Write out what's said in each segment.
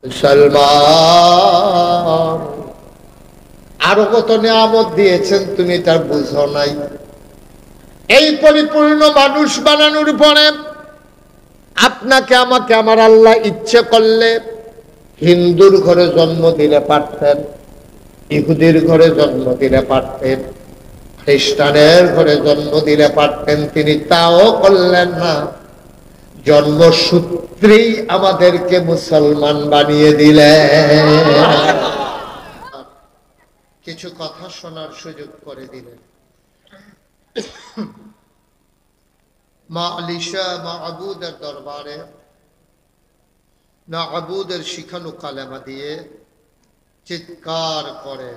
মুসলমান আরো কত নিয়ামত দিয়েছেন তুমি তার বুঝো নাই। এই পরিপূর্ণ মানুষ বানানোর পরে আপনাকে আমাকে আমার আল্লাহ ইচ্ছে করলে হিন্দুর ঘরে জন্ম দিলে পারতেন, ইহুদির ঘরে জন্ম দিলে পারতেন, খ্রিস্টানের ঘরে জন্ম দিলে পারতেন, তিনি তাও করলেন না। জন্মসূত্রেই আমাদেরকে মুসলমান বানিয়ে দিলেন, কিছু কথা শোনার সুযোগ করে দিলেন। মা আলিশা মাহবুদের দরবারে মাহবুদের শিখানো কালেমা দিয়ে চিৎকার করে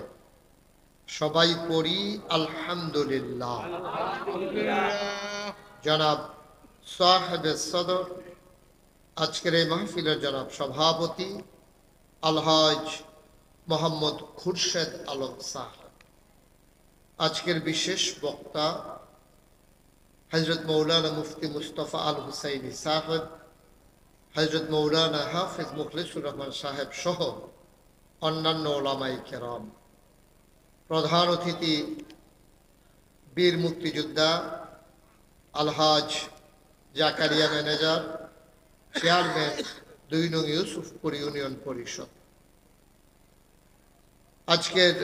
সবাই পড়ি আলহামদুলিল্লাহ। জনাব সাহেবে সদর, আজকের এই মাহফিলের জনাব সভাপতি আলহাজ মোহাম্মদ খুরশেদ আলম সাহেব, আজকের বিশেষ বক্তা হযরত মৌলানা মুফতি মুস্তফা আল হুসাইনি সাহেব, হযরত মৌলানা হাফিজ মুখলিসুর রহমান সাহেব সহ অন্যান্য ওলামায়ে কেরাম, প্রধান অতিথি বীর মুক্তিযোদ্ধা আলহাজ জাকারিয়া ম্যানেজার, চেয়ারম্যান ২ নং ইউসুফপুর ইউনিয়ন পরিষদ। আজকের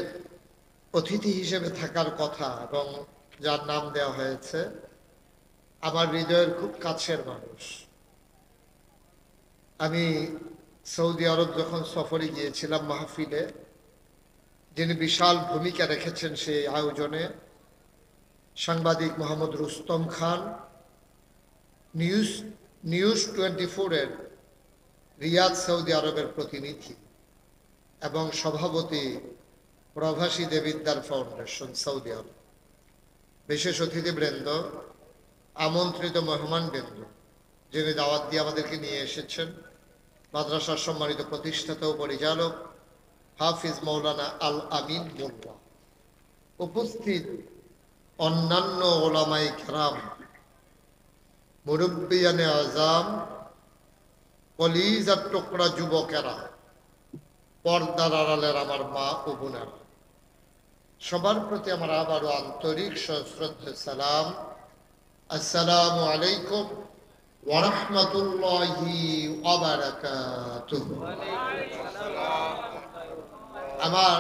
অতিথি হিসেবে থাকার কথা এবং যার নাম দেওয়া হয়েছে আমার হৃদয়ের খুব কাছের মানুষ। আমি সৌদি আরব যখন সফরে গিয়েছিলাম মাহফিলে, যিনি বিশাল ভূমিকা রেখেছেন সেই আয়োজনে, সাংবাদিক মোহাম্মদ রুস্তম খান, নিউজ 24-এর রিয়াদ সৌদি আরবের প্রতিনিধি এবং সভাপতি প্রবাসী দেবিদ্বার ফাউন্ডেশন সৌদি আরব, বিশেষ অতিথিবৃন্দ, আমন্ত্রিত মেহমানবৃন্দ, যিনি দাওয়াত দিয়ে আমাদেরকে নিয়ে এসেছেন, মাদ্রাসার সম্মানিত প্রতিষ্ঠাতা ও পরিচালক হাফিজ মৌলানা আল আমিন মোল্লা, উপস্থিত অন্যান্য ওলামায়ে কেরাম, মুরব্বিয়ানে আজম, কলিজার টুকরা যুবকেরা, পর্দার আড়ালের আমার মা ও বোনেরা, সবার প্রতি আমার আবারও আন্তরিক সশ্রদ্ধ সালাম। আসসালামু আলাইকুম ওয়া রাহমাতুল্লাহি ওয়া বারাকাতুহু। আমার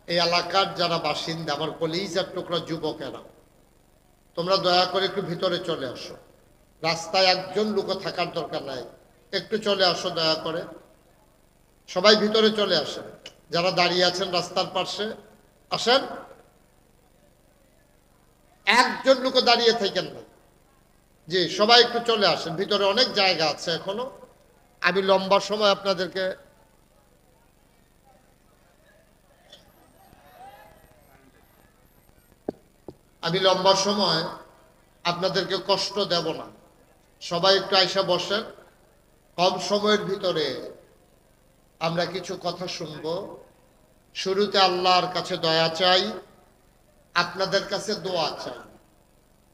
এই এলাকার যারা বাসিন্দা, আমার কলিজার টুকরা যুবকেরা, তোমরা দয়া করে একটু ভিতরে চলে আসো। রাস্তায় একজন লোকও থাকার দরকার নাই, একটু চলে আসো দয়া করে। সবাই ভিতরে চলে আসেন, যারা দাঁড়িয়ে আছেন রাস্তার পাশে আসেন, একজন লোকও দাঁড়িয়ে থাকেন না। জি, সবাই একটু চলে আসেন, ভিতরে অনেক জায়গা আছে এখনো। আমি লম্বা সময় আপনাদেরকে কষ্ট দেব না। সবাই একটু আইসা বসেন। কম সময়ের ভিতরে আমরা কিছু কথা শুনব। শুরুতে আল্লাহর কাছে দয়া চাই, আপনাদের কাছে দোয়া চাই।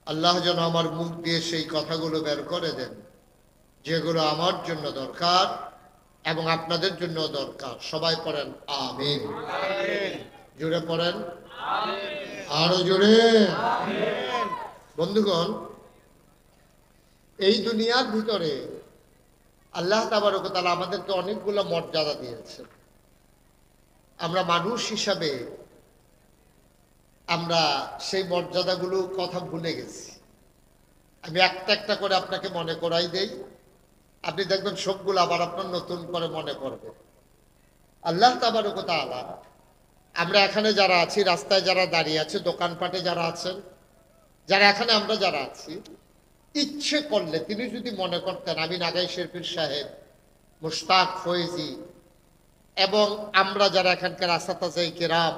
আল্লাহ যেন আমার মুখ দিয়ে সেই কথাগুলো বের করে দেন যেগুলো আমার জন্য দরকার এবং আপনাদের জন্য দরকার। সবাই পড়েন আমিন। জোরে পড়েন আরো জোরে। বন্ধুগণ, এই দুনিয়ার ভিতরে আল্লাহ তাবারক ওয়া তাআলা আমাদেরকে অনেকগুলো মর্যাদা দিয়েছে। আমরা মানুষ হিসাবে আমরা সেই মর্যাদাগুলো কথা ভুলে গেছি। আমি একটা একটা করে আপনাকে মনে করাই দেই, আপনি দেখবেন সবগুলো আবার আপনার নতুন করে মনে পড়বে। আল্লাহ তাবারক ওয়া তাআলা, আমরা এখানে যারা আছি, রাস্তায় যারা দাঁড়িয়ে আছে, দোকানপাটে যারা আছেন, যারা এখানে আমরা যারা আছি, ইচ্ছে করলে তিনি যদি মনে করতেন, আমি নাগাই শেরপীর সাহেব, মুশতাক ফয়েজি এবং আমরা যারা এখানকার আসাতাজায়ে কেরাম,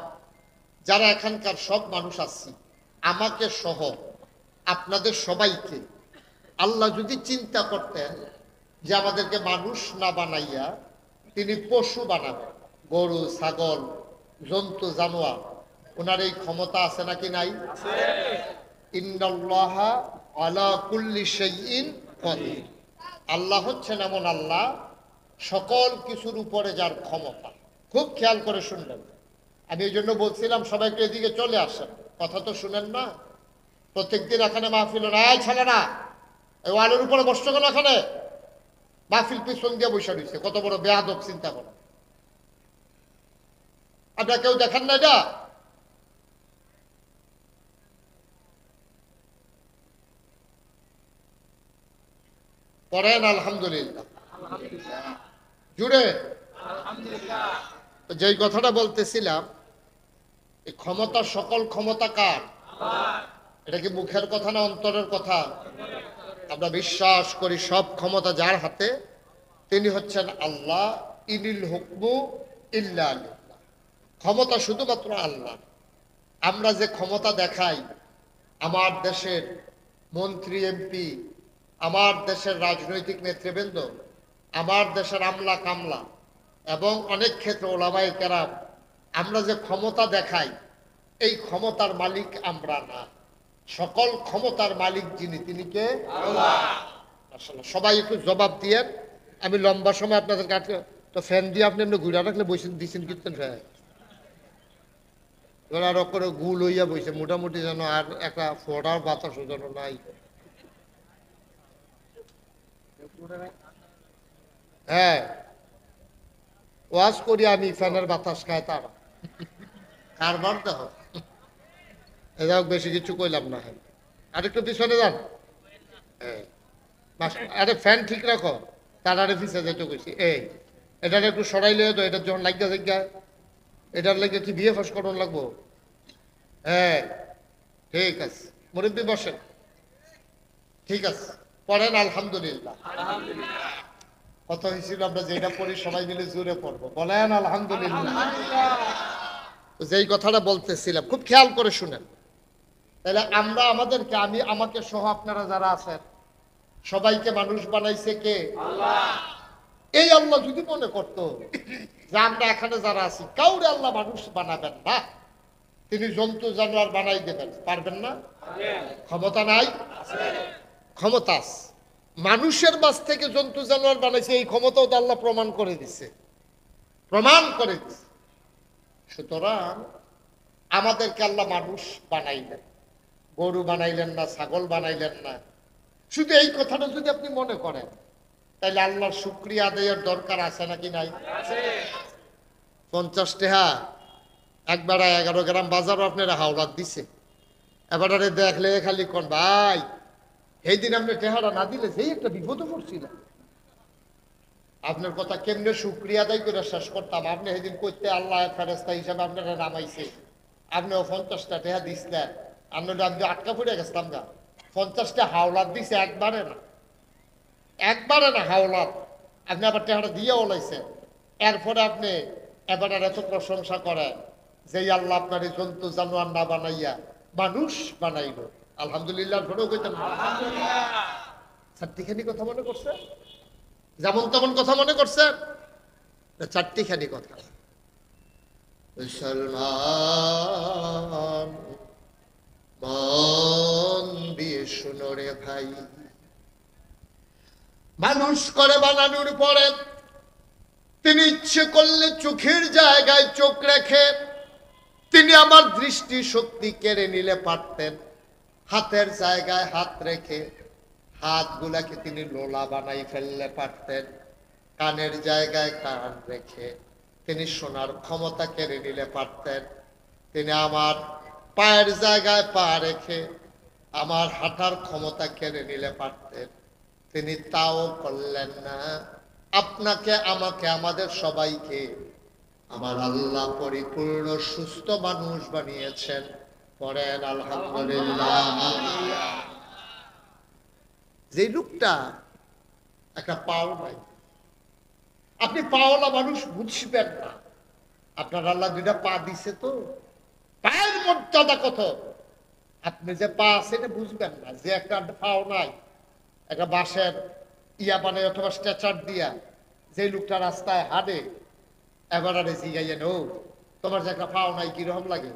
যারা এখানকার সব মানুষ আছি, আমাকে সহ আপনাদের সবাইকে আল্লাহ যদি চিন্তা করতেন যে আমাদেরকে মানুষ না বানাইয়া তিনি পশু বানাবেন, গরু, ছাগল, জন্তু, জানোয়ার, ওনার এই ক্ষমতা আছে নাকি নাই? ইন্নাল্লাহা আলা কুল্লি শাইইন কাদির। আল্লাহ হচ্ছেন এমন আল্লাহ, সকল কিছুর উপরে যার ক্ষমতা। খুব খেয়াল করে শুনবেন। আমি এই জন্য বলছিলাম সবাইকে এদিকে চলে আসেন, কথা তো শুনেন না। প্রত্যেকদিন এখানে মাহফিল রায় ছাড়ে না, এই ওয়ালের উপরে বসছো কেন? এখানে মাহফিল পিছন দিয়ে বসে রয়েছে, কত বড় বেয়াদব চিন্তা করো। আপনারা কেউ দেখেন না এটা? পড়েন আলহামদুলিল্লাহ জুড়ে। যেই কথাটা বলতেছিলাম, এই ক্ষমতা, সকল ক্ষমতা কার? এটা কি মুখের কথা না অন্তরের কথা? আমরা বিশ্বাস করি সব ক্ষমতা যার হাতে, তিনি হচ্ছেন আল্লাহ। ইনিল হুকমু ইল্লা লিল্লাহ। ক্ষমতা শুধুমাত্র আল্লাহ। আমরা যে ক্ষমতা দেখাই, আমার দেশের মন্ত্রী এমপি, আমার দেশের রাজনৈতিক নেতৃবৃন্দ, আমার দেশের আমলা কামলা এবং অনেক ক্ষেত্রে ওলামায়ে কেরাম, আমরা যে ক্ষমতা দেখাই, এই ক্ষমতার মালিক আমরা না। সকল ক্ষমতার মালিক যিনি, তিনি কে? আল্লাহ। আসলে সবাই একটু জবাব দিয়েন। আমি লম্বা সময় আপনাদের কাছে তো ফ্যান দিয়ে আপনি এমনি ঘুরে রাখলে বসেন দিচ্ছেন কীর্তন ফ্যান, এবার আরো করে গুল হইয়া বইছে মোটামুটি, যেন আর একটা ফোটার বাতাসও যেন নাই। হ্যাঁ, ওয়াজ করি আমি, ফ্যানের বাতাস খায় তারা। কারবার দেখো, এটাও বেশি কিছু কইলাম না। হ্যাঁ, আরেকটু পিছনে যান। হ্যাঁ, আরে ফ্যান ঠিক রাখো, তার আরে পিছিয়ে যেতে কইছি। এই এটার একটু সরাইলে তো, এটার যখন লাগিয়া দেখা, এটার লাগে কি বিয়ে ফাঁস করুন লাগবো? হ্যাঁ ঠিক আছে, মুরব্বী বসেন। ঠিক আছে, পড়েন আলহামদুলিল্লাহ। কথা হয়েছিল আমরা যেটা পড়ি সবাই মিলে জোরে পড়বো, বলেন আলহামদুলিল্লাহ। যেই কথাটা বলতেছিলাম, খুব খেয়াল করে শুনেন। তাহলে আমরা আমাদেরকে, আমি আমাকে সহ আপনারা যারা আছেন, সবাইকে মানুষ বানাইছে কে? আল্লাহ। এই আল্লাহ যদি মনে করতো যে আমরা এখানে যারা আছি কাউরে আল্লাহ মানুষ বানাবেন না, তিনি জন্তু জানোয়ার বানাই দেবেন, পারবেন না? ক্ষমতা নাই? ক্ষমতা আছে। মানুষের মাঝ থেকে জন্তু জানোয়ার বানাইছে, এই ক্ষমতাও তো আল্লাহ প্রমাণ করে দিছে, প্রমাণ করে দিছে। সুতরাং আমাদেরকে আল্লাহ মানুষ বানাইলেন, গরু বানাইলেন না, ছাগল বানাইলেন না। শুধু এই কথাটা যদি আপনি মনে করেন, তাহলে আল্লাহর শুকরিয়া আদায়ের দরকার আছে নাকি নাই? 50 টাকা একবার 11 গ্রাম বাজারও আপনারা হাওলাত দিছে। এবারে দেখলে খালি কোন ভাই, এই দিন আপনি টেহারা না দিলে সেই একটা বিপদে পড়ছিলাম। আপনার কথা কেমনে শুকরিয়া আদায় করে শেষ করতাম। আপনি সেদিন করতে আল্লাহ ফেরেস্তা হিসাবে আপনারা নামাইছে, আপনিও 50টা টেহা দিছিলেন, আমি আটকা পড়ে গেছিলাম গা। 50টা হাওলাত দিছে, একবারে না, একবারে না হাওলাত। আপনি আবার টেহারা দিয়ে ওলাইছেন। এরপরে আপনি এবার এত প্রশংসা করেন যে আল্লাহ আপনার এই জন্তু জানোয়ার না বানাইয়া মানুষ বানাইল। আলহামদুলিল্লাহ ঘরেও কইতেন চারটিখানি কথা মনে করছে, যেমন তেমন কথা মনে করছেন, চারটিখানি কথা। মুসলমান মন দিয়ে শুনো রে ভাই, মানুষ করে বানানোর পরে তিনি ইচ্ছে করলে চোখের জায়গায় চোখ রেখে তিনি আমার দৃষ্টি শক্তি কেড়ে নিলে পারতেন। হাতের জায়গায় হাত রেখে হাতগুলাকে তিনি লোলা বানাই ফেললে পারতেন। কানের জায়গায় কান রেখে তিনি শোনার ক্ষমতা কেড়ে নিলে পারতেন। তিনি আমার পায়ের জায়গায় পা রেখে আমার হাঁটার ক্ষমতা কেড়ে নিলে পারতেন। তিনি তাও করলেন না। আপনাকে, আমাকে, আমাদের সবাইকে আমার আল্লাহ পরিপূর্ণ সুস্থ মানুষ বানিয়েছেন। পড়েন আলহামদুলিল্লাহ। যে লোকটা একটা পাও নাই, আপনি পাওয়ালা মানুষ বুঝবেন না। আপনার আল্লাহ দুইটা পা দিছে, তো পায়ের মর্যাদা কত, আপনি যে পা আছে এটা বুঝবেন না। যে একটা পাও নাই, একটা বাঁশের ইয়া বানায় অথবা স্ট্রেচার দিয়া যে লোকটা রাস্তায় হাঁটে, এবার আরে জিগাইয়া নো তোমার যে একটা পাও নাই কিরকম লাগে।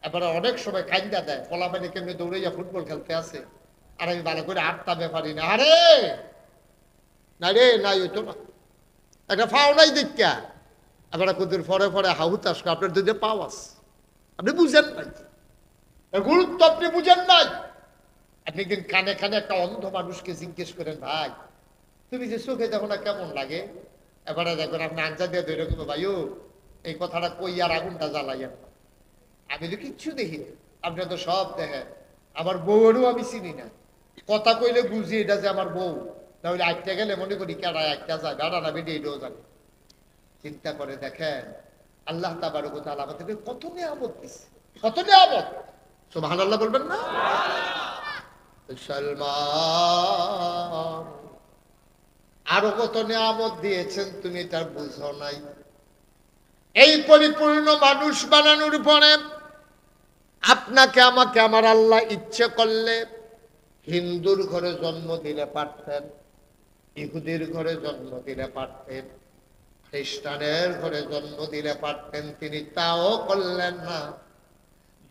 এবারে অনেক সময় কাইন্দা দেয়, কলা পানি কেমনি দৌড়াইয়া ফুটবল খেলতে আছে, আর আমি ভালো করে হাঁটতে পারি না। আরে না রে, নাই হইতো না, একটা ফাও নাই দেখা আপনারা কুদির ফরে ফরে হাহুতাস আপনার দুধে পাও আছে, আপনি বুঝেন নাই, গুরুত্ব আপনি বুঝেন নাই। আপনি একদিন কানে কানে একটা অন্ধ মানুষকে জিজ্ঞেস করেন, ভাই তুমি যে চোখে দেখো না কেমন লাগে, এবারে দেখবেন আপনি আঞ্জা দিয়ে ধরে রাখবো, ভাইও এই কথাটা কই আর আগুনটা জ্বালাইয়েন না, আমি তো কিচ্ছু দেখি না, আপনি তো সব দেখেন, আমার বউয়েরও আমি চিনি না, কথা কইলে বুঝি এটা যে আমার বউ, তাহলে আটটা গেলে মনে করি কেডা একটা যায়, বেড়া না বেডে এটাও জানে। চিন্তা করে দেখেন আল্লাহ তাবারক ওয়া তাআলা আমাদেরকে কত নিয়ামত দিচ্ছে, কত নিয়ামত, সুবহানাল্লাহ বলবেন না? মুসলমান আরো কত নিয়ামত দিয়েছেন তুমি তার বুঝো নাই। এই পরিপূর্ণ মানুষ বানানোর পরে আপনাকে আমাকে আমার আল্লাহ ইচ্ছে করলে হিন্দুর ঘরে জন্ম দিলে পারতেন, ইহুদির ঘরে জন্ম দিলে পারতেন, খ্রিস্টানের ঘরে জন্ম দিলে পারতেন, তিনি তাও করলেন না।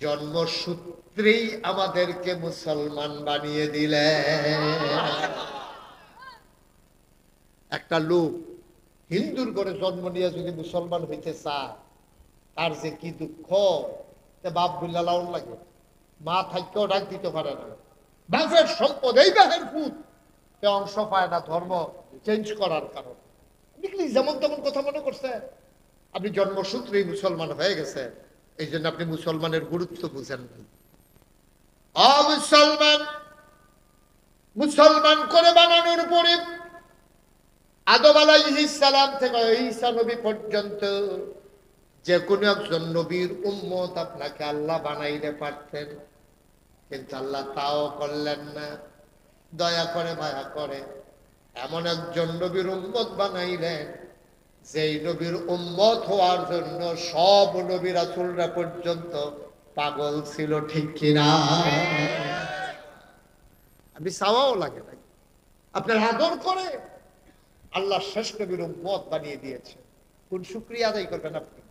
জন্মসূত্রেই আমাদেরকে মুসলমান বানিয়ে দিলেন। একটা লোক হিন্দুর ঘরে জন্ম নিয়ে যদি মুসলমান হইতে চায়, তার যে কি দুঃখ, বাপ বিল্লা লাউন লাগে, মা থাকতেও ডাক দিতে পারে না, বাপের সম্পদ এই বাপের পুত, অংশ পায় না ধর্ম চেঞ্জ করার কারণে। যেমন তেমন কথা মনে করছে, আপনি জন্মসূত্রেই মুসলমান হয়ে গেছে, এই জন্য আপনি মুসলমানের গুরুত্ব বুঝেন না। মুসলমান মুসলমান করে বানানোর পরে আদম আলাইহিস সালাম থেকে ঈসা নবী পর্যন্ত যে কোনো একজন নবীর উম্মত আপনাকে আল্লাহ বানাইতে পারতেন, কিন্তু আল্লাহ তাও করলেন না। দয়া করে মায়া করে এমন একজন নবীর উম্মত বানাইলেন, যেই নবীর উম্মত হওয়ার জন্য সব নবী রাসূলরা পর্যন্ত পাগল ছিল, ঠিক কিনা? আপনি চাওয়াও লাগে না, আপনার আদর করে আল্লাহ শেষ নবীর উম্মত বানিয়ে দিয়েছে। কোন শুকরিয়া আদায় করবেন আপনি,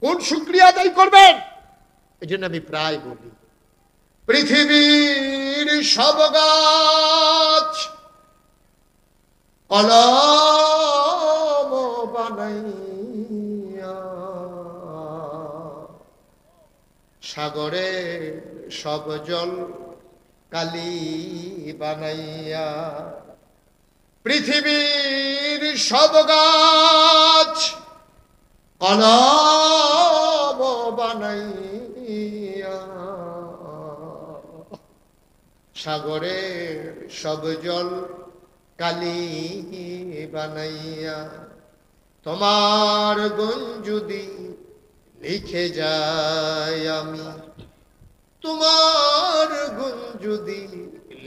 কোন শুকরিয়া আদায় করবেন? এই জন্য আমি প্রায় বলি, পৃথিবীর সব গাছ কলম বানাইয়া, সাগরে সব জল কালি বানাইয়া, পৃথিবীর সব গাছ কলম বানাইয়া, সাগরে সব জল কালি বানাইয়া, তোমার গুণ যদি লিখে যাই আমি, তোমার গুণ যদি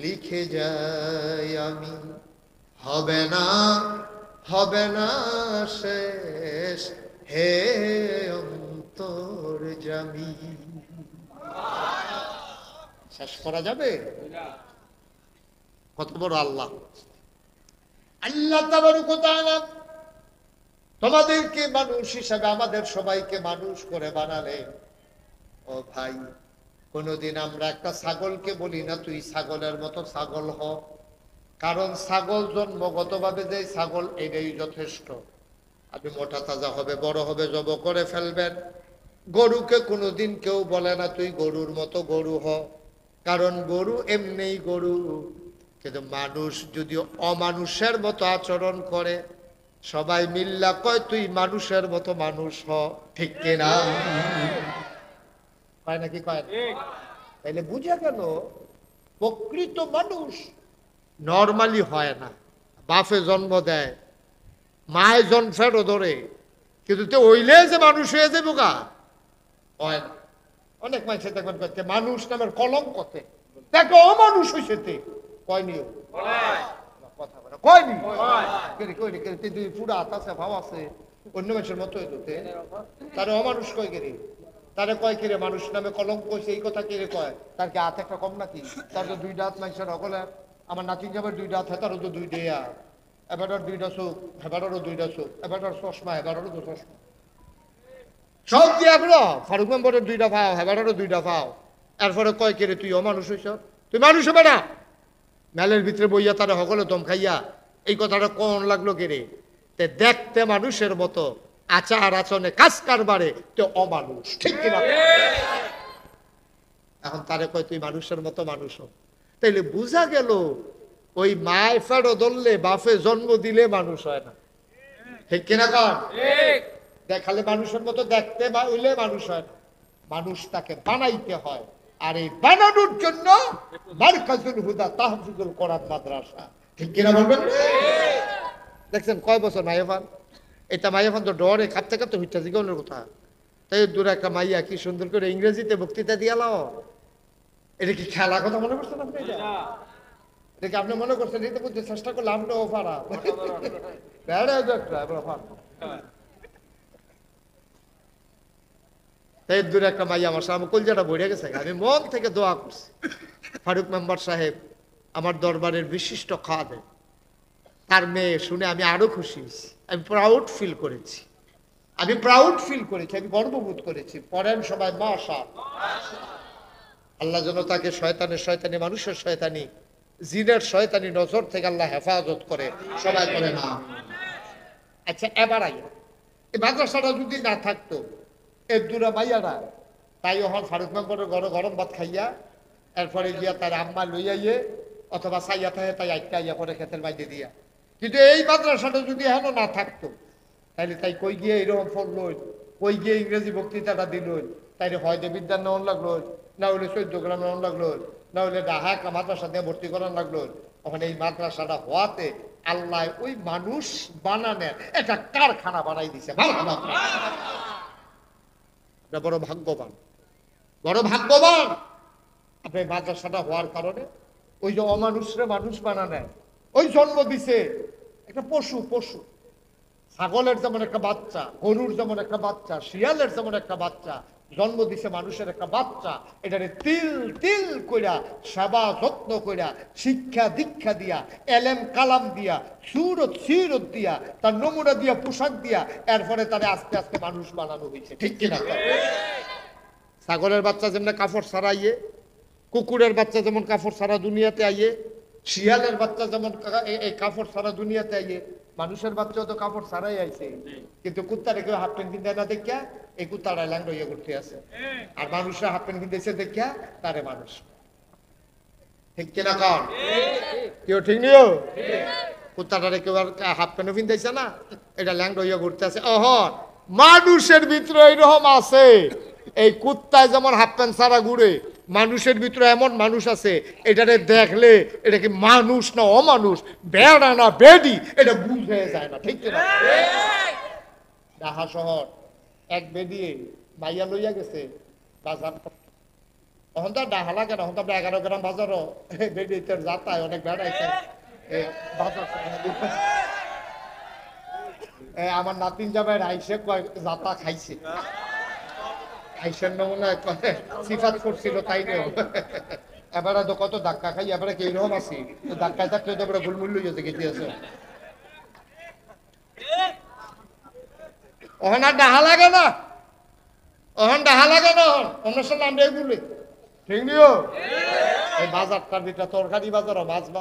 লিখে যাই আমি, হবে না হবে না শেষ হে অন্তর্যামী। শেষ করা যাবে? কত বড় আল্লাহ! আল্লাহ তাবারক ওয়া তাআলা তোমাদেরকে মানুষ হিসাবে আমাদের সবাইকে মানুষ করে বানালেন। ও ভাই, কোনদিন আমরা একটা ছাগলকে বলি না তুই ছাগলের মতো ছাগল হ, কারণ ছাগল জন্মগতভাবে যে ছাগল এটাই যথেষ্ট। আপনি মোটা তাজা হবে, বড় হবে, জব করে ফেলবেন। গরুকে কোনোদিন কেউ বলে না তুই গরুর মতো গরু হ, কারণ গরু এমনিই গরু। কিন্তু মানুষ যদি অমানুষের মতো আচরণ করে, সবাই মিল্লা কয় তুই মানুষের মতো মানুষ হ, ঠিক কিনা? কয় নাকি কয়? তাইলে বুঝা গেল প্রকৃত মানুষ নরমালি হয় না। বাপে জন্ম দেয়, মায়ে জন্মেরও ধরে, কিন্তু তো ওইলে যে মানুষ হয়ে যাবো গা, হয় না। অনেক মানুষের দেখবেন করতে মানুষ নামের কলঙ্কতে দেখো অমানুষ হয়েছে, কয়নি কথা বলে কয়নি, পুরা আছে ভাব আছে অন্য মানুষের মতো হইতে, তারে অমানুষ কয় গেরে, তারে কয় কিরে মানুষ নামে কলঙ্ক হয়েছে, এই কথা কিরে কয়? তার কি হাত একটা কম নাকি? তার তো দুইটা হাত মানুষের সকলে, আমার নাতিন যাবার দুইটা হাত, তারও তো দুই দেয়া, এবারের দুইটা চোখ, এবারেরও দুইটা চোখ, এবারের চশমা, এবারেরও তো চশমা, সব দিয়া ফেলো। ফারুক মেম্বরের দুইটা পাও, এবারেরও দুইটা পাও, এরপরে কয় কিরে তুই অমানুষ হইছ, তুই মানুষ হবে না। মেলের ভিতরে বইয়া তারা সকলে দম খাইয়া এই কথাটা কোন লাগলো কেরে? তে দেখতে মানুষের মতো, আচার আচরণে কাজ কারবারে তে অমানুষ, ঠিক কিনা? এখন তারে কয় তুই মানুষের মতো মানুষ হ। তাইলে বুঝা গেল ওই মায় ফেরো ধরলে বাপে জন্ম দিলে মানুষ হয় না, ঠিক কিনা? কন দেখালে মানুষের মতো দেখতে হইলে মানুষ হয় না, মানুষ তাকে বানাইতে হয়। আর এই বানানোর জন্য মারকাজুল হুদা তাহফিজুল কোরআন মাদ্রাসা, ঠিক কিনা বলবেন? দেখছেন কয় বছর মাইয়াফান, এটা মাইয়াফান তো ডরে কাঁপতে কাঁপতে হইতে জীবনের কথা। তাই দূরে একটা মাইয়া কি সুন্দর করে ইংরেজিতে বক্তৃতা দিয়ালাও। এটা কি খেলা কথা মনে করছেন আপনি? এটা কি আপনি মনে করছেন? এটা বলতে চেষ্টা করলে আপনিও পারা তাই দূরে একটা মাইয়া আমার সামনে কলজাটা ভরে গেছে। আমি মন থেকে দোয়া করছি ফারুক মেম্বার সাহেব আমার দরবারের বিশিষ্ট খাদেম, তার মেয়ে শুনে আমি আরো খুশি হয়েছি। আমি প্রাউড ফিল করেছি, আমি গর্ববোধ করেছি। পড়েন সবাই মাশাআল্লাহ। আল্লাহ যেন তাকে শয়তানের শয়তানি, মানুষের শয়তানি, জিনের শয়তানি নজর থেকে আল্লাহ হেফাজত করে, সবাই করে না। আচ্ছা এবার আই, এই মাদ্রাসাটা যদি না থাকতো এর দূরে মাইয়ারা তাই ওখান ফারুক মেম্বরের গরম ভাত খাইয়া এরপরে গিয়া তার আম্মা লইয়াইয়ে অথবা চাইয়া থাকে তাই আটকা আইয়া পরে খেতের বাইরে দিয়া। কিন্তু এই মাদ্রাসাটা যদি এখনো না থাকতো তাইলে তাই কই গিয়ে এরকম ফল লইল, কই গিয়ে ইংরেজি বক্তৃতাটা দিল, তাইলে হয়তো বিদ্যার নেওয়ান লাগলো, না হলে 14 গ্রাম নেওয়ান লাগলো, না হলে ডাহা একটা মাদ্রাসা দিয়ে ভর্তি করান লাগলো। ওখানে এই মাদ্রাসাটা হওয়াতে আল্লাহ ওই মানুষ বানানোর একটা কারখানা বানাই দিছে। বড় ভাগ্যবান, বড় ভাগ্যবান আপনি। মাদ্রাসাটা হওয়ার কারণে ওই যে অমানুষরে মানুষ বানানো, ওই জন্ম দিছে একটা পশু, ছাগলের যেমন একটা বাচ্চা, গরুর যেমন একটা বাচ্চা, শিয়ালের যেমন একটা বাচ্চা, জন্ম দিছে মানুষের একটা বাচ্চা। এটারে তিল তিল কইরা সেবা যত্ন কইরা শিক্ষা দীক্ষা দিয়া এলেম কালাম দিয়া সুরত সিরত দিয়া তার নমুনা দিয়া পোশাক দিয়া এরপরে তারে আস্তে আস্তে মানুষ বানানো হয়েছে, ঠিক কিনা? ছাগলের বাচ্চা যেমন কাপড় ছাড়া আইয়ে, কুকুরের বাচ্চা যেমন কাপড় ছাড়া দুনিয়াতে আইয়ে, শিয়ালের বাচ্চা যেমন এই কাপড় ছাড়া দুনিয়াতে আইয়ে, মানুষের বাচ্চাও তো কাপড় ছাড়াই আইছে। কিন্তু কুত্তারে কেউ হাফ প্যান্ট কিনতে না দেখিয়া এই কুত্তারা ল্যাংড়া ইয়ে করতে আছে, আর মানুষরা হাফ প্যান্ট কিনতেছে দেখিয়া তারে মানুষ, ঠিক কিনা? কন কেউ ঠিক নিও? কুত্তাটারে কেউ আর হাফ প্যান্টও কিনতেছে না, এটা ল্যাংড়া ইয়ে করতে আছে। অহন মানুষের ভিতরে এইরকম আছে, এই কুত্তায় যেমন হাফ প্যান্ট ছাড়া ঘুরে, মানুষের ভিতরে এমন মানুষ আছে এটারে দেখলে এটা কি মানুষ না অমানুষ, বেড়া না বেডি, এটা বুঝে যায় না, ঠিক কিনা? ঢাকা শহর এক বেডিয়ে মাইয়া লইয়া গেছে বাজার, তখন তো ডাহা লাগে না, তখন তো আমরা 11 গ্রাম বাজারও বেডিতে যাতায় অনেক বেড়াইছে বাজার। আমার নাতিন জামাই আইসে কয় যাতা খাইছে, আইসের নমুনা সিফাত করছিল তাই নেও। এবারে তো কত ধাক্কা খাই, এবারে কি রকম আছি, ধাক্কায় থাকলে তো এবারে ভুলমূল্য যেতে গেছি আছে। ওখানে আর ডাহা লাগে না, ওখানে ডাহা লাগে না, অন্য সময় আমরা এগুলি ঠিক নিও। এই বাজারটার ভিতরে তরকারি বাজার, মাছ বাজার।